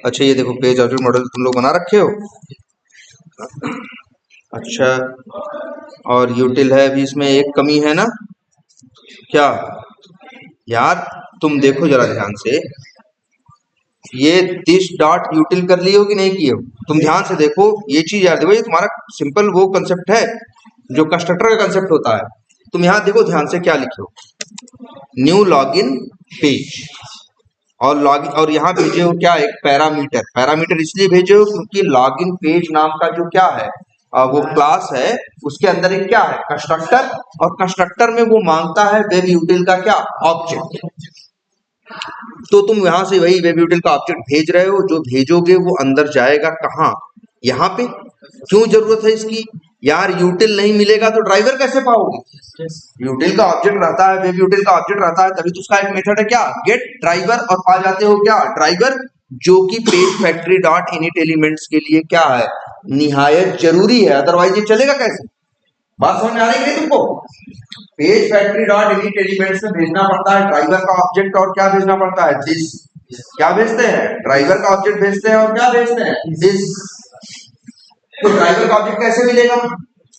अच्छा ये देखो पेज ऑब्जेक्ट मॉडल तुम लोग बना रखे हो। अच्छा और यूटिल है, अभी इसमें एक कमी है ना, क्या यार? तुम देखो जरा ध्यान से, ये दिस डॉट यूटिल कर लिए हो कि नहीं किए हो? तुम ध्यान से देखो ये चीज यार, देखो ये तुम्हारा सिंपल वो कंसेप्ट है जो कंस्ट्रक्टर का कंसेप्ट होता है। तुम यहाँ देखो ध्यान से क्या लिखे हो, न्यू लॉगिन पेज, और लॉगिन, और यहाँ भेजे हो क्या, एक पैरामीटर। पैरामीटर इसलिए भेजे हो क्योंकि लॉगिन पेज नाम का जो क्या है वो क्लास है, उसके अंदर एक क्या है, कंस्ट्रक्टर, और कंस्ट्रक्टर में वो मांगता है वेब यूटिल का क्या, ऑब्जेक्ट। तो तुम यहां से वही वेब यूटिल का ऑब्जेक्ट भेज रहे हो, जो भेजोगे वो अंदर जाएगा कहाँ, यहाँ पे। क्यों जरूरत है इसकी यार? यूटिल नहीं मिलेगा तो ड्राइवर कैसे पाओगे? यूटिल का ऑब्जेक्ट रहता है, वेब यूटिल का ऑब्जेक्ट रहता है, तभी तो उसका एक मेथड है क्या, गेट ड्राइवर, और पा जाते हो क्या, ड्राइवर, जो कि page factory dot init elements के लिए क्या है, निहायत जरूरी है, अदरवाइज ये चलेगा कैसे? बात समझ में आ रही है तुमको? Page factory dot init elements में भेजना पड़ता है ड्राइवर का ऑब्जेक्ट, और क्या भेजना पड़ता है, दिस। क्या भेजते हैं, ड्राइवर का ऑब्जेक्ट भेजते हैं, और क्या भेजते हैं, दिस। तो ड्राइवर का ऑब्जेक्ट कैसे मिलेगा?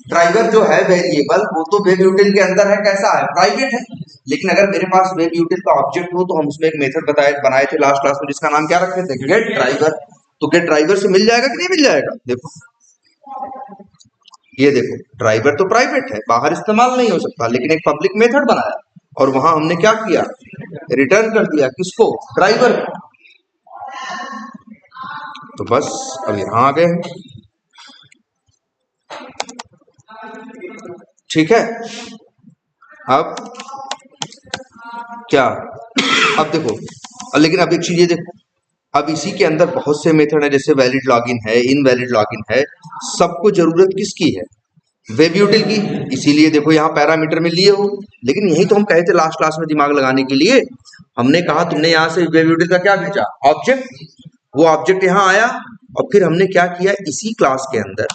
ड्राइवर जो है वेरिएबल, वो तो वेब यूटिल के अंदर है, कैसा है, प्राइवेट है। लेकिन अगर मेरे पास वेब यूटिल का ऑब्जेक्ट हो तो हम उसमें एक मेथड बनाए थे लास्ट क्लास में, जिसका नाम क्या रखे थे, गेट ड्राइवर। तो गेट ड्राइवर से मिल जाएगा कि नहीं मिल जाएगा? देखो ये देखो, ड्राइवर तो प्राइवेट है, बाहर इस्तेमाल नहीं हो सकता, लेकिन एक पब्लिक मेथड बनाया, और वहां हमने क्या किया, रिटर्न कर दिया, किसको, ड्राइवर को। तो बस अब यहां आ गए, ठीक है। अब क्या, अब देखो, लेकिन अब एक चीज ये देखो, अब इसी के अंदर बहुत से मेथड है, जैसे वैलिड लॉगिन है, इनवैलिड लॉगिन है, सबको जरूरत किसकी है, वेब यूटिल की। इसीलिए देखो यहाँ पैरामीटर में लिए हो, लेकिन यही तो हम कहे थे लास्ट क्लास में दिमाग लगाने के लिए। हमने कहा तुमने यहाँ से वेब यूटिल का क्या भेजा, ऑब्जेक्ट, वो ऑब्जेक्ट यहाँ आया, और फिर हमने क्या किया, इसी क्लास के अंदर,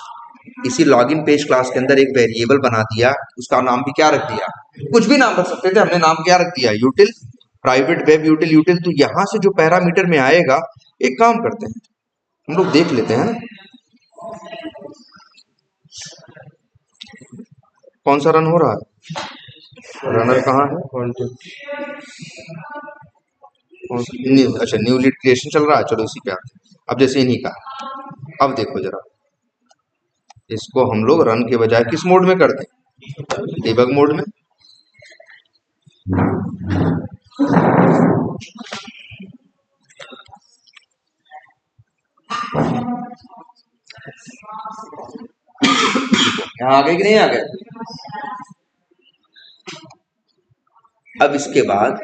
इसी लॉगिन पेज क्लास के अंदर एक वेरिएबल बना दिया, उसका नाम भी क्या रख दिया, कुछ भी नाम रख सकते थे, हमने नाम क्या रख दिया, यूटिल, प्राइवेट वेब यूटिल यूटिल। तो यहाँ से जो पैरामीटर में आएगा, एक काम करते हैं हम लोग देख लेते हैं ना, कौन सा रन हो रहा है, रनर कहाँ है, न्यू, अच्छा न्यू लीड क्रिएशन चल रहा है, चलो इसी पे आते हैं। अब जैसे इन्हीं का, अब देखो जरा, इसको हम लोग रन के बजाय किस मोड में करते हैं, डिबग मोड में। यहाँ आ गए कि नहीं आ गए? अब इसके बाद,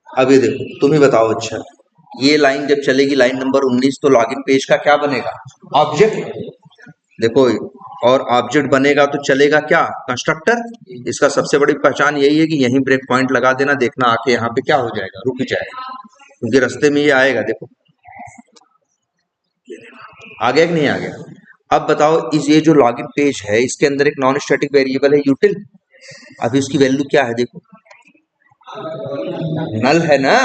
अब ये देखो, तुम ही बताओ, अच्छा ये लाइन जब चलेगी, लाइन नंबर 19, तो लॉगिन पेज का क्या बनेगा, ऑब्जेक्ट। देखो, और ऑब्जेक्ट बनेगा तो चलेगा क्या, कंस्ट्रक्टर। इसका सबसे बड़ी पहचान यही है कि यहीं ब्रेक पॉइंट लगा देना, देखना आके यहाँ पे क्या हो जाएगा, रुक जाएगा, क्योंकि रास्ते में ये आएगा। देखो आ गया कि नहीं आ गया? अब बताओ, इस ये जो लॉगिन पेज है, इसके अंदर एक नॉन स्टैटिक वेरिएबल है यूटिल, अभी उसकी वैल्यू क्या है, देखो नल है ना,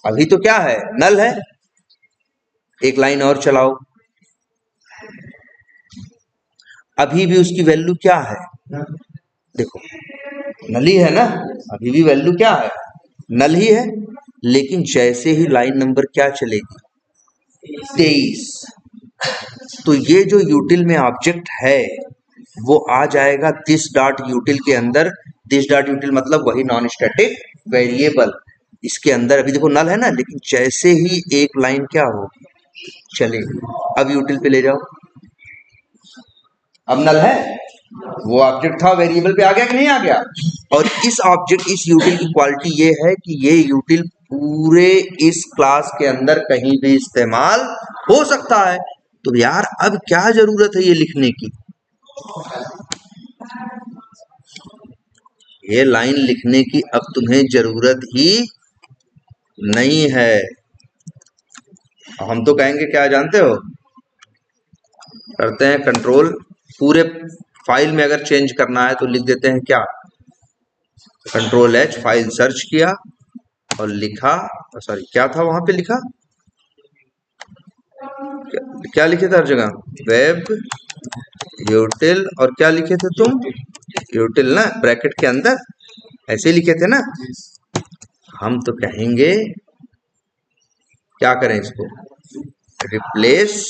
अभी तो क्या है, नल है। एक लाइन और चलाओ, अभी भी उसकी वैल्यू क्या है, देखो नल ही है ना, अभी भी वैल्यू क्या है, नल ही है। लेकिन जैसे ही लाइन नंबर क्या चलेगी, 23, तो ये जो यूटिल में ऑब्जेक्ट है वो आ जाएगा दिस डॉट यूटिल के अंदर। दिस डॉट यूटिल मतलब वही नॉन स्टैटिक वेरिएबल, इसके अंदर अभी देखो नल है ना, लेकिन जैसे ही एक लाइन क्या हो, चलेगी, अब यूटिल पे ले जाओ, अब नल है, वो ऑब्जेक्ट था वेरिएबल पे आ गया कि नहीं आ गया? और इस ऑब्जेक्ट, इस यूटिल की क्वालिटी ये है कि ये यूटिल पूरे इस क्लास के अंदर कहीं भी इस्तेमाल हो सकता है। तो यार अब क्या जरूरत है ये लिखने की, ये लाइन लिखने की अब तुम्हें जरूरत ही नहीं है। हम तो कहेंगे क्या जानते हो, करते हैं कंट्रोल, पूरे फाइल में अगर चेंज करना है तो लिख देते हैं क्या, कंट्रोल एच, फाइल सर्च किया और लिखा, सॉरी क्या था वहां पे लिखा, क्या लिखे थे हर जगह, वेब यूटिल, और क्या लिखे थे तुम, यूटिल ना, ब्रैकेट के अंदर ऐसे लिखे थे ना। हम तो कहेंगे क्या करें इसको, रिप्लेस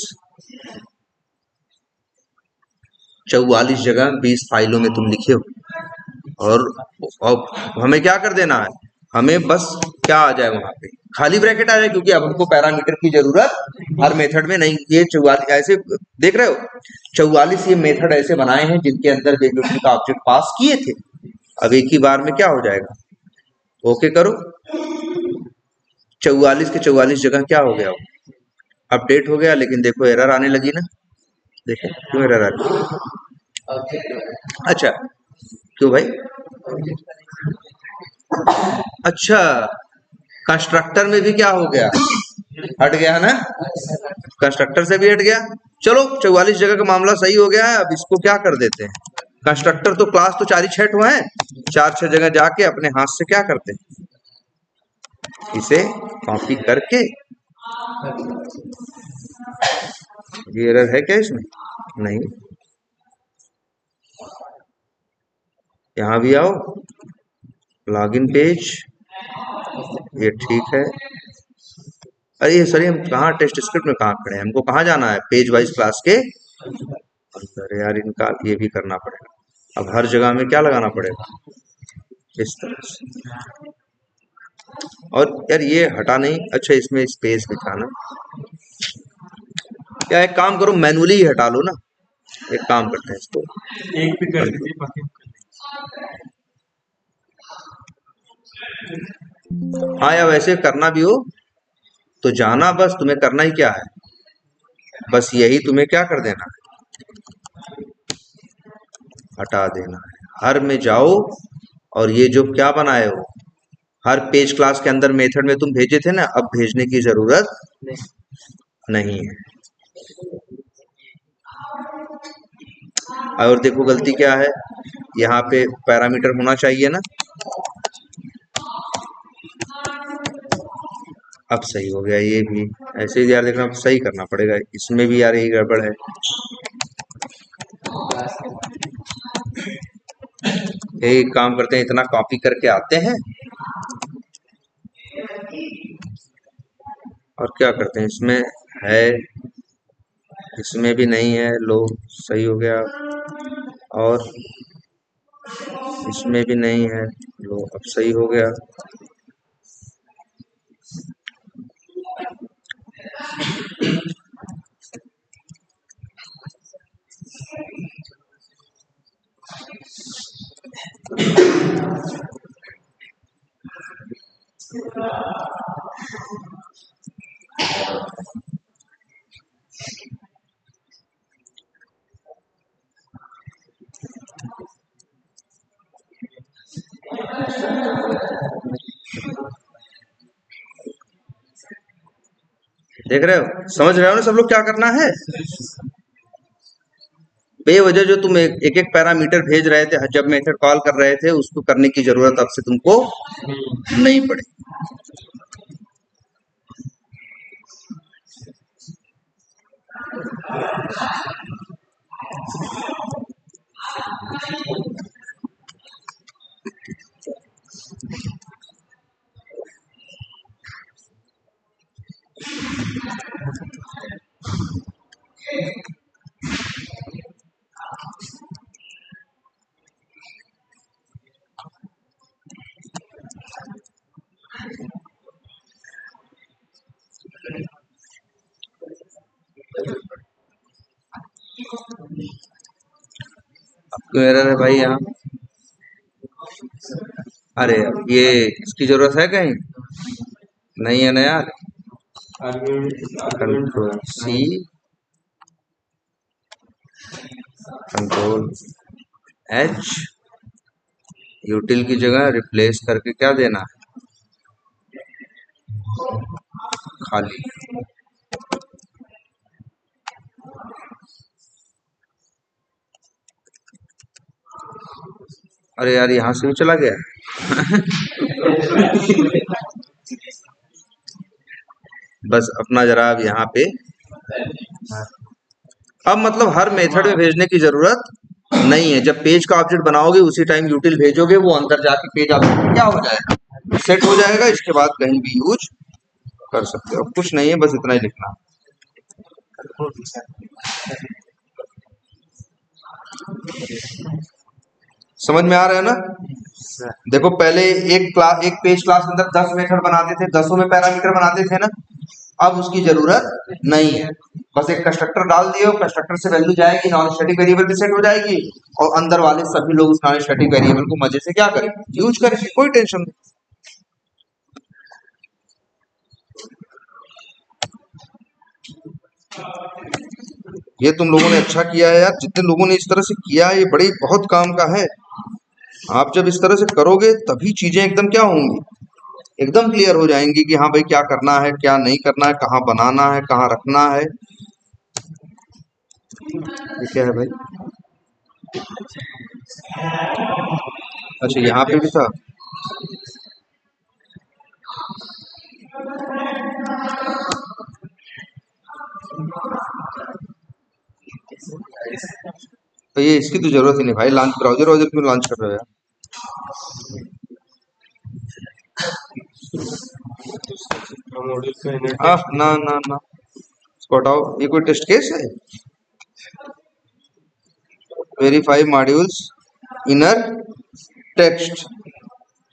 44 जगह 20 फाइलों में तुम लिखे हो, और हमें क्या कर देना है, हमें बस क्या आ जाए वहां पे, खाली ब्रैकेट आ जाए, क्योंकि अब हमको पैरामीटर की जरूरत हर मेथड में नहीं। ये 44 ऐसे देख रहे हो, 44 ये मेथड ऐसे बनाए हैं जिनके अंदर वेरिएबल का ऑब्जेक्ट पास किए थे। अब एक ही बार में क्या हो जाएगा, ओके करो, 44 के 44 जगह क्या हो गया, अपडेट हो गया। लेकिन देखो एरर आने लगी ना, देखें क्यों एरर आ रही है? अच्छा क्यों भाई, अच्छा कंस्ट्रक्टर में भी क्या हो गया, हट गया ना, कंस्ट्रक्टर से भी हट गया। चलो 44 जगह का मामला सही हो गया है। अब इसको क्या कर देते हैं, कंस्ट्रक्टर तो क्लास तो 4 ही छठ हुए हैं, 4-6 जगह जाके अपने हाथ से क्या करते हैं, इसे कॉपी करके, ये एरर है क्या इसमें, नहीं, यहां भी आओ, लॉगिन पेज, ये ठीक है। अरे सॉरी, हम कहाँ टेस्ट स्क्रिप्ट में कहाँ खड़े हैं, हमको कहाँ जाना है, पेज वाइज क्लास के अंदर यार, इनका ये भी करना पड़ेगा। अब हर जगह में क्या लगाना पड़ेगा, इस तरह से, और यार ये हटा नहीं, अच्छा इसमें स्पेस भी था ना, या एक काम करो मैनुअली ही हटा लो ना, एक काम करते हैं इसको, एक भी कर दीजिए बाकी हाँ, या वैसे करना भी हो तो जाना, बस तुम्हें करना ही क्या है, बस यही तुम्हें क्या कर देना है, हटा देना है। हर में जाओ, और ये जो क्या बनाए हो, हर पेज क्लास के अंदर मेथड में तुम भेजे थे ना, अब भेजने की जरूरत नहीं है। और देखो गलती क्या है, यहाँ पे पैरामीटर होना चाहिए ना, अब सही हो गया ये भी। ऐसे ही यार देखना, अब सही करना पड़ेगा, इसमें भी यार यही गड़बड़ है। यही काम करते हैं, इतना कॉपी करके आते हैं और क्या करते हैं, इसमें है, इसमें भी नहीं है, लो सही हो गया, और इसमें भी नहीं है, लो अब सही हो गया। देख रहे हो, समझ रहे हो ना सब लोग क्या करना है, बेवजह जो तुम एक एक पैरामीटर भेज रहे थे, जब मेथड कॉल कर रहे थे, उसको करने की जरूरत अब से तुमको नहीं पड़ी। क्यों एरर है भाई यहाँ, अरे ये इसकी जरूरत है कहीं, नहीं है ना यार, control C, control H, util की जगह रिप्लेस करके क्या देना है, खाली। अरे यार यहाँ से भी चला गया, बस अपना जरा अब यहाँ पे अब मतलब हर मेथड में भेजने की जरूरत नहीं है। जब पेज का ऑब्जेक्ट बनाओगे उसी टाइम यूटिल भेजोगे, वो अंदर जाके पेज ऑब्जेक्ट में क्या हो जाएगा, सेट हो जाएगा। इसके बाद कहीं भी यूज कर सकते हो। कुछ नहीं है, बस इतना ही लिखना। समझ में आ रहा है ना? देखो पहले एक पेज क्लास के अंदर 10 मेथड बनाते थे, 10 में पैरामीटर बनाते थे ना। अब उसकी जरूरत नहीं है। बस एक कंस्ट्रक्टर डाल दिए, कंस्ट्रक्टर से वैल्यू जाएगी, नॉन स्टैटिक वेरिएबल भी सेट हो जाएगी, और अंदर वाले सभी लोग उस नॉन स्टैटिक वेरिएबल को मजे से क्या करेंगे, यूज करेंगे, कोई टेंशन नहीं। ये तुम लोगों ने अच्छा किया है यार, जितने लोगों ने इस तरह से किया है, ये बड़ी बहुत काम का है। आप जब इस तरह से करोगे तभी चीजें एकदम क्या होंगी, एकदम क्लियर हो जाएंगी कि हाँ भाई क्या करना है, क्या नहीं करना है, कहाँ बनाना है, कहाँ रखना है। ये क्या है भाई? अच्छा यहाँ पे भी था। तो ये इसकी तो जरूरत ही नहीं भाई, लॉन्च ब्राउजर वाउजर क्यों लॉन्च कर रहे हो यार? ना ना ना, इसको हटाओ। ये कोई टेस्ट केस है? वेरीफाई मॉड्यूल्स इनर टेक्स्ट,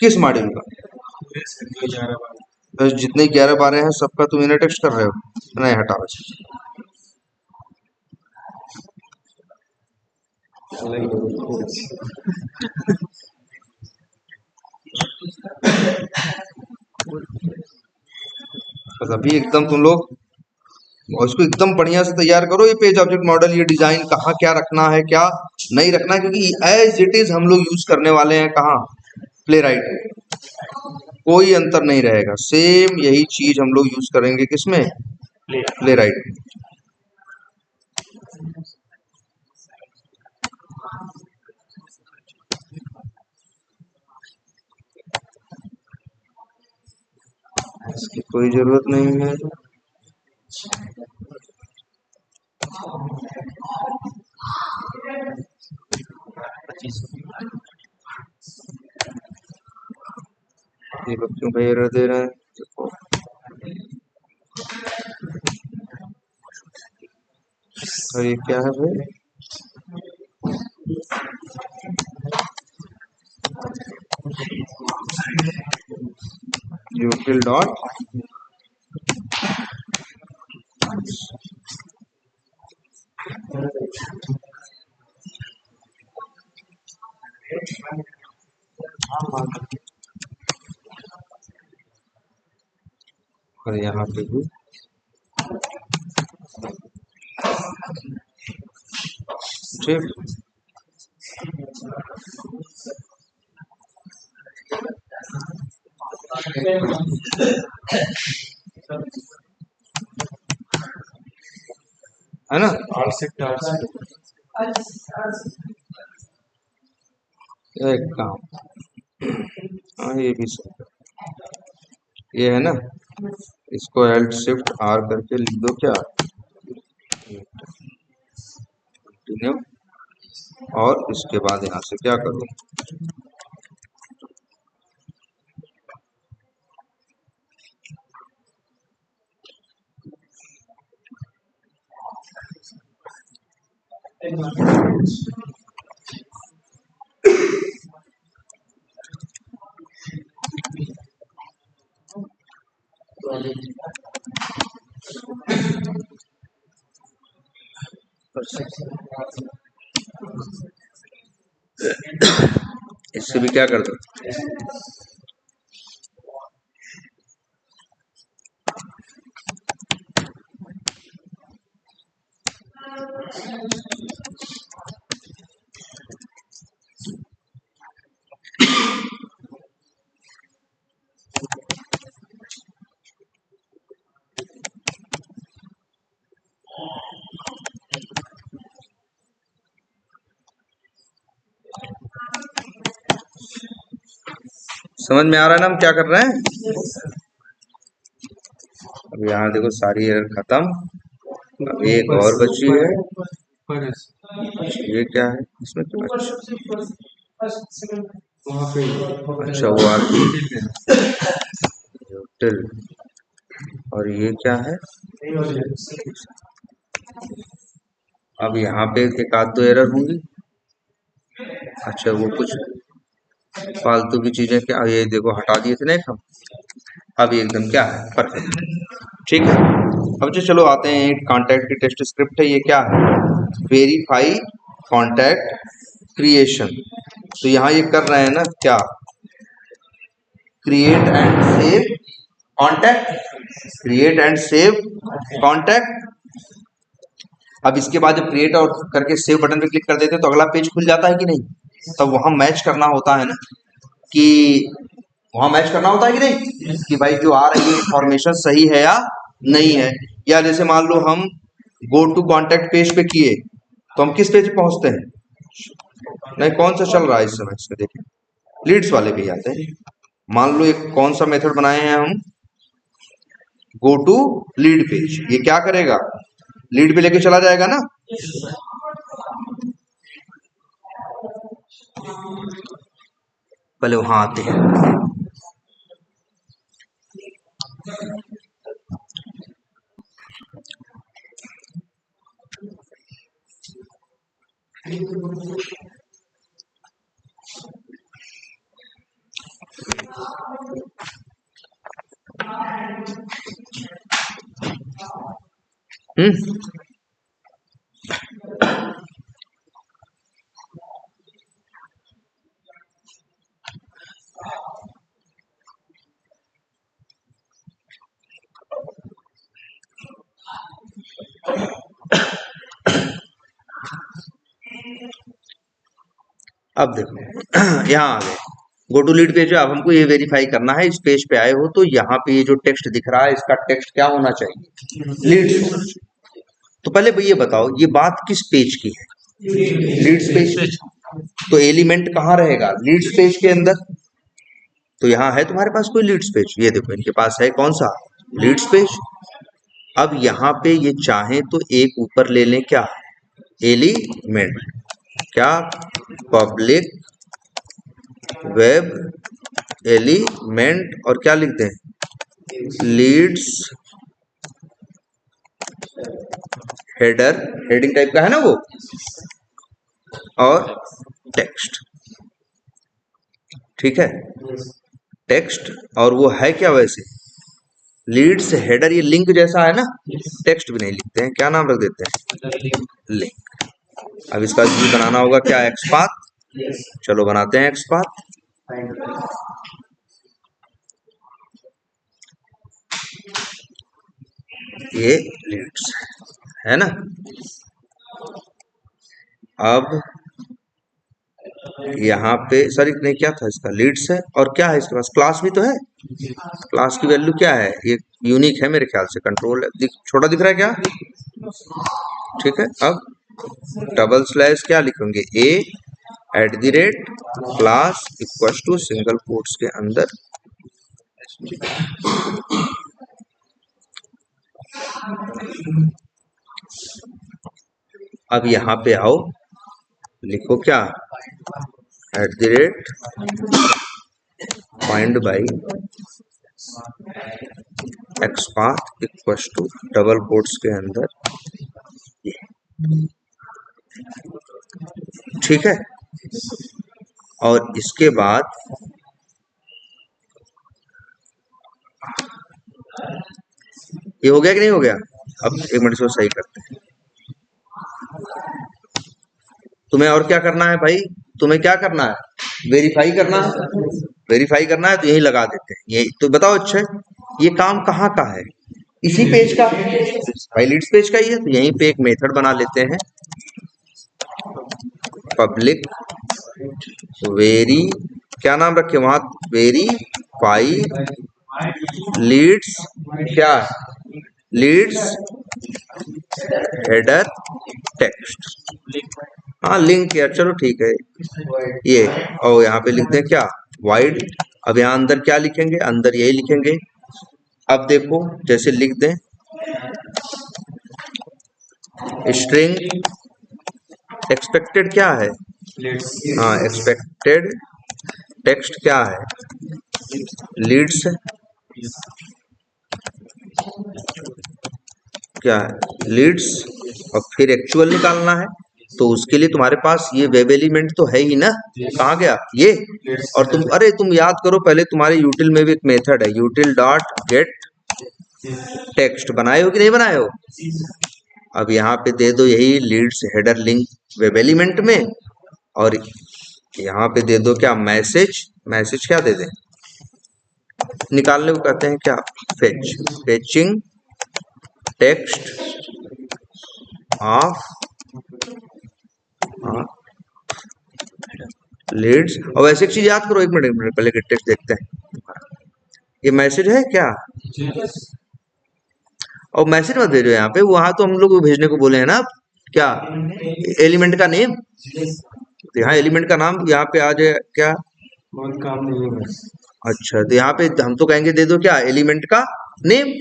किस मॉड्यूल का? बस जितने 11-12 हैं सबका तुम इनर टेक्स्ट कर रहे हो? नहीं हटाओ। बस अभी एकदम तुम लोग और इसको एकदम बढ़िया से तैयार करो, ये पेज ऑब्जेक्ट मॉडल, ये डिजाइन कहाँ क्या रखना है, क्या नहीं रखना है, क्योंकि एज इट इज हम लोग यूज करने वाले हैं कहाँ, प्ले राइट। कोई अंतर नहीं रहेगा, सेम यही चीज हम लोग यूज करेंगे किसमें, प्ले राइट। इसकी कोई जरूरत नहीं है। ये लोग क्यों भाई एरर दे रहे हैं? और ये क्या है भाई? util डॉट और यहाँ पे भी ठीक। है ना? एक काम, हाँ ये भी सही, ये है ना, इसको एल्ट शिफ्ट आर करके लिख दो क्या, कंटिन्यू। और इसके बाद यहाँ से क्या करो, इससे भी क्या कर दो, समझ में आ रहा है ना हम क्या कर रहे हैं? अब यहाँ देखो सारी एरर खत्म। अब एक और बची है। ये क्या है इसमें? अच्छा वो यूटिल। और ये क्या है? अब यहाँ पे एक आध दो एरर होंगी। अच्छा वो कुछ फालतू की चीजें क्या, ये देखो हटा दिए थे ना हम। अब ये एकदम क्या है, परफेक्ट। ठीक है, अब जो चलो आते हैं कॉन्टैक्ट की टेस्ट स्क्रिप्ट है। ये क्या है? Verify contact creation. तो यहाँ ये कर रहे हैं ना क्या, create and save contact, create and save contact. अब इसके बाद जब क्रिएट और करके सेव बटन पे क्लिक कर देते हैं तो अगला पेज खुल जाता है कि नहीं? तब वहां मैच करना होता है ना, कि वहां मैच करना होता है कि नहीं, कि भाई जो आ रही है इंफॉर्मेशन सही है या नहीं है। या जैसे मान लो हम गो टू कॉन्टैक्ट पेज पे किए तो हम किस पेज पे पहुंचते हैं? नहीं, कौन सा चल रहा है इस समय? इसमें देखिए लीड्स वाले पे आते हैं। मान लो एक कौन सा मेथड बनाए हैं हम, गो टू लीड पेज। ये क्या करेगा? लीड पे लेके चला जाएगा ना। पहले वहां आते हैं। अब देखो यहाँ आ गए गो टू लीड पेज। अब हमको ये वेरीफाई करना है, इस पेज पे आए हो तो यहाँ पे ये जो टेक्स्ट दिख रहा है इसका टेक्स्ट क्या होना चाहिए? लीड्स। तो पहले ये बताओ ये बात किस पेज की है? Leeds page. तो एलिमेंट कहाँ रहेगा? लीड्स पेज के अंदर। तो यहाँ है तुम्हारे पास कोई लीड्स पेज? ये देखो इनके पास है कौन सा? Leads page. अब यहाँ पे ये चाहें तो एक ऊपर ले लें क्या, एलिमेंट, क्या, पब्लिक वेब एलिमेंट, और क्या लिखते हैं? लीड्स हेडर, हेडिंग टाइप का है ना वो, और टेक्स्ट। ठीक है, टेक्स्ट। और वो है क्या वैसे? Leeds header. ये लिंक जैसा है ना, टेक्स्ट भी नहीं लिखते हैं, क्या नाम रख देते हैं? लिंक। अब इसका भी बनाना होगा क्या, एक्सपाथ। चलो बनाते हैं एक्सपाथ। ये लीड्स है ना। अब यहाँ पे सॉरी नहीं, क्या था इसका? लीड्स है, और क्या है इसके पास? क्लास भी तो है। क्लास की वैल्यू क्या है? ये यूनिक है मेरे ख्याल से, कंट्रोल है, छोटा दिख रहा है क्या? ठीक है, अब डबल स्लैश क्या लिखेंगे? A @ class equal to single quotes के अंदर। अब यहाँ पे आओ, लिखो क्या, @ find by XPath equal to double quotes के अंदर ये। ठीक है, और इसके बाद ये हो गया कि नहीं हो गया? अब एक मिनट से सही करते हैं। तुम्हें और क्या करना है भाई? तुम्हें क्या करना है? वेरीफाई करना है। वेरीफाई करना है तो यही लगा देते हैं। ये तो बताओ अच्छा, ये काम कहाँ का है? इसी पेज का, भाई लीड्स पेज का ही है। तो यहीं पे एक मेथड बना लेते हैं, पब्लिक वेरी, क्या नाम रखे वहां? वेरीफाई लीड्स, क्या, लीड्स हेडर टेक्स्ट। हाँ लिंक यार, चलो ठीक है ये। और यहाँ पे लिखते हैं क्या, वाइड अब यहाँ अंदर क्या लिखेंगे, अंदर यही लिखेंगे। अब देखो जैसे लिख दें स्ट्रिंग एक्सपेक्टेड क्या है, हाँ एक्सपेक्टेड टेक्स्ट क्या है, लीड्स क्या है, लीड्स, और फिर एक्चुअल निकालना है। तो उसके लिए तुम्हारे पास ये वेब एलिमेंट तो है ही ना, कहाँ गया ये, और तुम अरे तुम याद करो पहले तुम्हारे यूटिल में भी एक मेथड है यूटिल डॉट गेट टेक्स्ट, बनाए हो कि नहीं बनाए हो। अब यहाँ पे दे दो यही leads header link web element में, और यहाँ पे दे दो क्या, मैसेज, मैसेज क्या दे दें, निकालने को कहते हैं क्या, fetch, fetching text of leads. और वैसे एक चीज याद करो, एक मिनट पहले गेट टेक्स्ट देखते हैं, ये मैसेज है क्या, और मैसेज मत भेजो यहाँ पे, वहां तो हम लोग भेजने को बोले हैं ना क्या, एलिमेंट का नेम, तो यहाँ एलिमेंट का नाम यहाँ पे आ जाए क्या, काम नहीं है। अच्छा तो यहाँ पे हम तो कहेंगे दे दो क्या, एलिमेंट का नेम,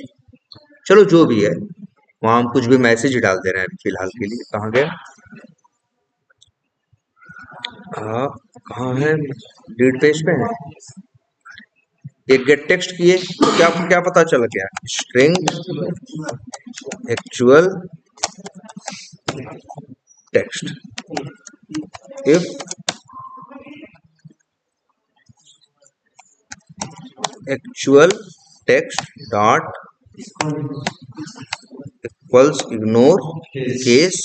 चलो जो भी है, वहां हम कुछ भी मैसेज डाल दे रहे हैं फिलहाल के लिए। कहाँ गया, कहाँ है, लीड पेज पे है, एक गेट टेक्स्ट किए तो क्या क्या पता चला क्या, string actual text, if actual text dot equals ignore case,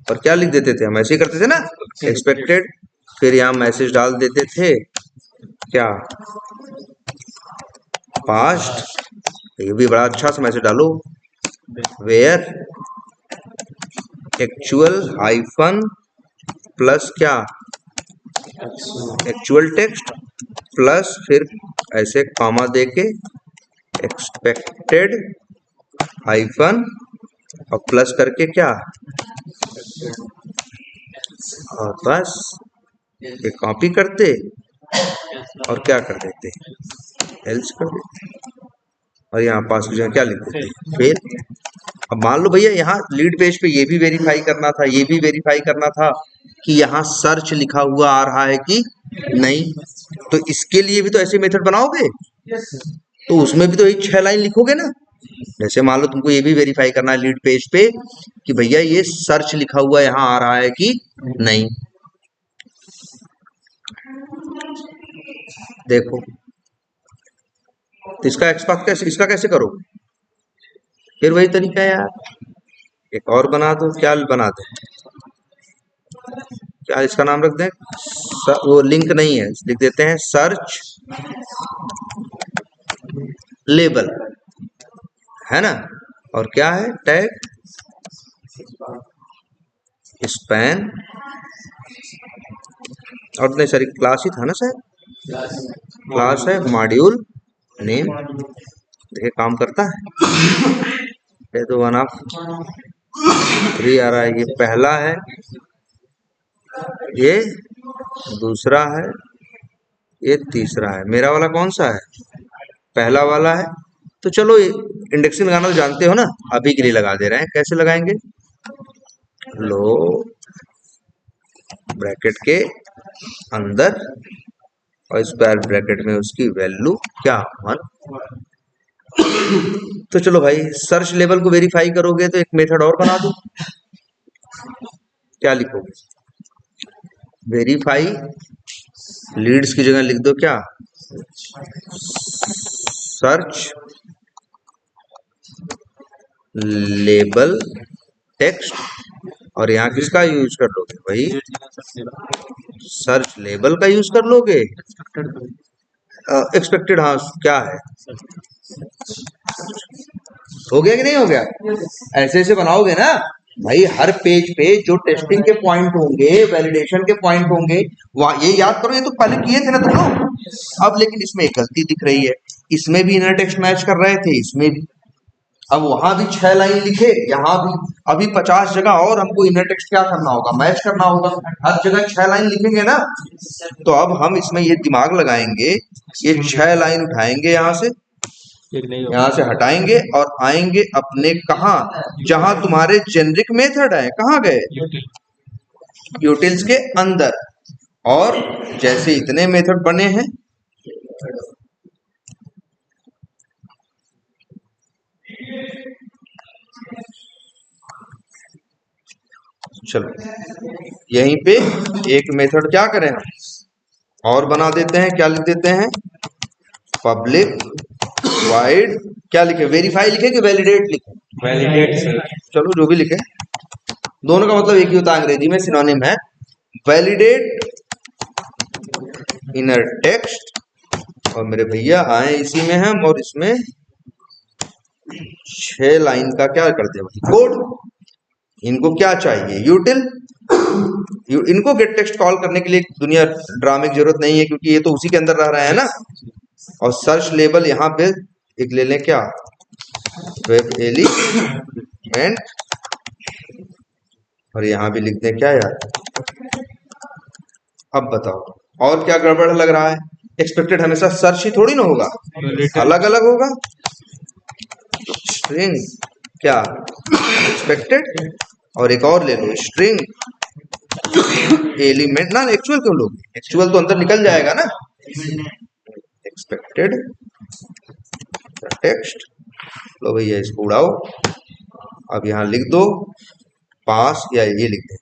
और क्या लिख देते थे हम, ऐसे ही करते थे ना, एक्सपेक्टेड, फिर यहाँ मैसेज डाल देते थे क्या, पास्ट, ये भी बड़ा अच्छा सा मैसेज डालो, वेयर एक्चुअल हाइफन प्लस क्या, एक्चुअल टेक्स्ट प्लस फिर ऐसे कॉमा देके एक्सपेक्टेड हाइफन और प्लस करके क्या, और बस ये कॉपी करते और क्या कर देते, एल्स कर देते, और यहाँ पास की जगह क्या लिख देते, फिर अब मान लो भैया यहाँ लीड पेज पे ये भी वेरीफाई करना था, ये भी वेरीफाई करना था कि यहाँ सर्च लिखा हुआ आ रहा है कि नहीं, तो इसके लिए भी तो ऐसे मेथड बनाओगे, तो उसमें भी तो एक 6 लाइन लिखोगे ना। जैसे मान लो तुमको ये भी वेरीफाई करना है लीड पेज पे कि भैया ये सर्च लिखा हुआ यहाँ आ रहा है कि नहीं, देखो तो इसका एक्सपेक्ट कैसे, इसका कैसे करोगे, फिर वही तरीका है यार, एक और बना दो, क्या बना दे, क्या इसका नाम रख दें, वो लिंक नहीं है, लिख देते हैं सर्च लेबल, है ना, और क्या है टैग स्पैन, और नहीं सारी क्लास ही था ना सर, क्लास है मॉड्यूल नेम, ये काम करता है, ये तो 1 ऑफ 3 आ रहा है, ये पहला है, ये दूसरा है, ये तीसरा है, मेरा वाला कौन सा है, पहला वाला है। तो चलो इंडेक्सिंग लगाना तो जानते हो ना, अभी के लिए लगा दे रहे हैं, कैसे लगाएंगे, लो ब्रैकेट के अंदर और स्क्वायर ब्रैकेट में उसकी वैल्यू क्या 1। तो चलो भाई सर्च लेवल को वेरीफाई करोगे तो एक मेथड और बना दो, क्या लिखोगे, वेरीफाई लीड्स की जगह लिख दो क्या, सर्च लेबल टेक्स्ट, और यहाँ किसका यूज कर लोगे, वही सर्च लेबल का यूज कर लोगे, एक्सपेक्टेड, हाँ क्या है, हो गया कि नहीं हो गया, ऐसे ऐसे बनाओगे ना भाई, हर पेज पे जो टेस्टिंग के पॉइंट होंगे, वैलिडेशन के पॉइंट होंगे, ये याद करो, ये तो पहले किए थे ना तुम लोग, अब लेकिन इसमें एक गलती दिख रही है, इसमें भी इनर टेक्स्ट मैच कर रहे थे, इसमें भी, अब वहां भी 6 लाइन लिखे, यहाँ भी अभी 50 जगह और हमको इनर टेक्स्ट क्या करना होगा, मैच करना होगा। हर जगह 6 लाइन लिखेंगे ना, तो अब हम इसमें ये दिमाग लगाएंगे, ये 6 लाइन उठाएंगे यहाँ से, यहाँ से हटाएंगे और आएंगे अपने कहा, जहां तुम्हारे जेनरिक मेथड है, कहाँ गए, यूटिल्स के अंदर। और जैसे इतने मेथड बने हैं, चलो यहीं पे एक मेथड क्या करें हम और बना देते हैं, क्या लिख देते हैं, पब्लिक वाइड, क्या लिखे, वेरीफाई लिखे कि वैलिडेट लिखे, वैलिडेट सर। चलो जो भी लिखे, दोनों का मतलब एक ही होता है, अंग्रेजी में सिनोनिम है। वैलिडेट इनर टेक्स्ट, और मेरे भैया आए इसी में हम, और इसमें 6 लाइन का क्या कर दे भाई, कोड। इनको क्या चाहिए, यूटिल, इनको गेट टेक्स्ट कॉल करने के लिए दुनिया ड्रामे की जरूरत नहीं है, क्योंकि ये तो उसी के अंदर रह रहे हैं ना। और सर्च लेबल यहाँ पे एक ले लें, क्या, वेब एलिमेंट, और यहाँ भी लिख दें क्या यार। अब बताओ और क्या गड़बड़ लग रहा है, एक्सपेक्टेड हमेशा सर्च ही थोड़ी ना होगा, अलग अलग होगा। स्ट्रिंग क्या, एक्सपेक्टेड, और एक और ले लो स्ट्रिंग एलिमेंट, ना एक्चुअल क्यों लोग, एक्चुअल तो अंदर निकल जाएगा ना, एक्सपेक्टेड टेक्स्ट। लो भैया इसको उड़ाओ, अब यहां लिख दो पास, या ये लिख दे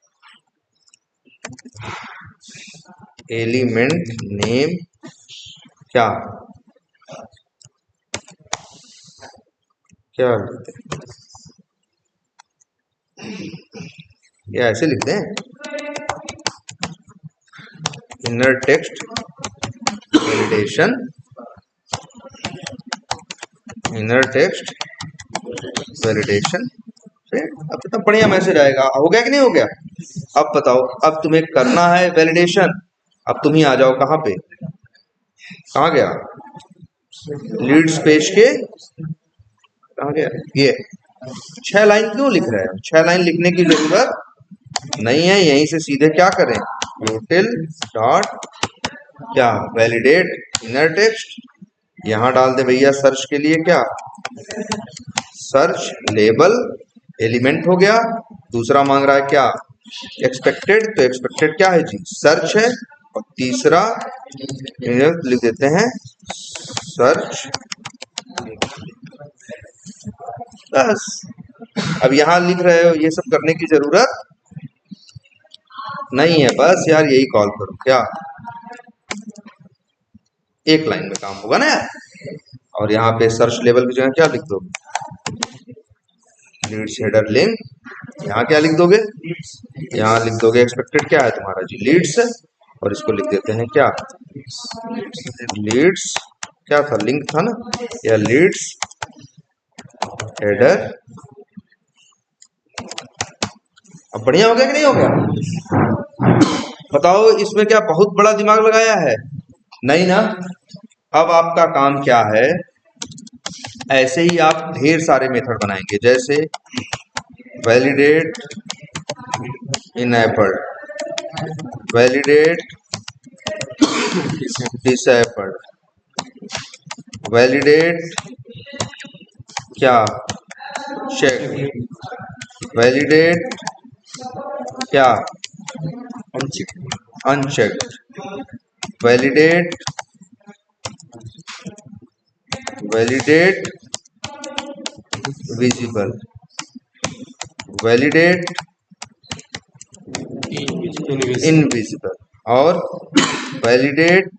एलिमेंट नेम, क्या क्या लिखते हैं, या ऐसे लिखते हैं, inner text validation, inner text validation. अब तो बढ़िया मैसेज आएगा, हो गया कि नहीं हो गया। अब बताओ, अब तुम्हें करना है वैलिडेशन, अब तुम ही आ जाओ, कहाँ पे, कहाँ गया, लीड्स पेज के, कहाँ गया ये, 6 लाइन क्यों लिख रहे हैं, 6 लाइन लिखने की जरूरत नहीं है, यहीं से सीधे क्या करें, यूटिल डॉट क्या, वैलिडेट इनर टेक्स्ट, यहां डाल दे भैया सर्च के लिए क्या, सर्च लेबल एलिमेंट हो गया, दूसरा मांग रहा है क्या, एक्सपेक्टेड, तो एक्सपेक्टेड क्या है जी, सर्च है, और तीसरा लिख देते हैं सर्च, बस। अब यहां लिख रहे हो, ये सब करने की जरूरत नहीं है, बस यार यही कॉल करो, क्या, एक लाइन में काम होगा ना यार। और यहाँ पे सर्च लेवल की जगह क्या लिख दोगे, लीड्स हेडर लिंक, यहाँ क्या लिख दोगे, यहाँ लिख दोगे एक्सपेक्टेड क्या है तुम्हारा जी, लीड्स, और इसको लिख देते हैं क्या, लीड्स, क्या था, लिंक था ना, या लीड्स हेडर। अब बढ़िया हो गया कि नहीं हो गया, बताओ इसमें क्या बहुत बड़ा दिमाग लगाया है, नहीं ना। अब आपका काम क्या है, ऐसे ही आप ढेर सारे मेथड बनाएंगे, जैसे validate enabled, validate disabled, validate क्या, चेक, वैलिडेट क्या, unchecked, validate, validate visible, validate invisible, और वैलिडेट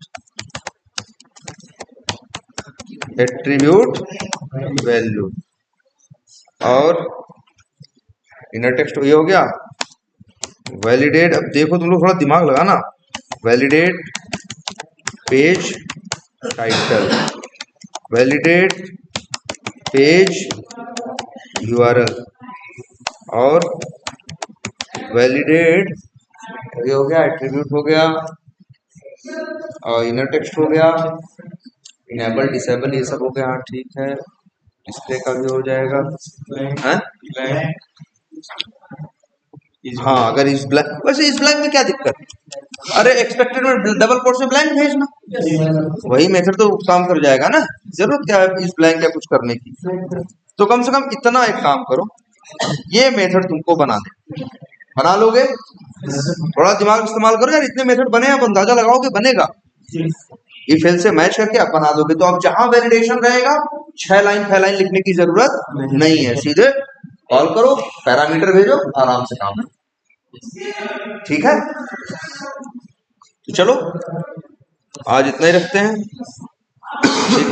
एट्रीब्यूट वैल्यू, और इनर टेक्स्ट ये हो गया वैलिडेट। अब देखो तुम लोग थोड़ा दिमाग लगाना, validate page title, validate page URL, और वैलिडेट ये हो गया, एट्रीब्यूट हो गया, और इनर टेक्स्ट हो गया, इनेबल डिसेबल ये सब हो गया, ठीक है। डिस्प्ले का भी हो जाएगा। ब्लैंक हैं? ब्लैंक हाँ, अगर इस ब्लैंक, वैसे इस ब्लैंक में क्या दिक्कत है? अरे एक्सपेक्टेड में डबल कोट से ब्लैंक भेजना, वही मेथड तो काम कर जाएगा ना। जरूरत क्या है इस ब्लैंक या कुछ करने की? तो कम से कम इतना एक काम करो, ये मेथड तुमको बना दे, बना लोगे? थोड़ा दिमाग इस्तेमाल करो यार, इतने मेथड बने, आप अंदाजा लगाओगे बनेगा। इफ एल्स से मैच करके आप बना दोगे, तो अब जहां वैलिडेशन रहेगा 6 लाइन 6 लाइन लिखने की जरूरत नहीं है, सीधे कॉल करो, पैरामीटर भेजो, आराम से काम है। ठीक है, तो चलो आज इतना ही रखते हैं। ठीक है।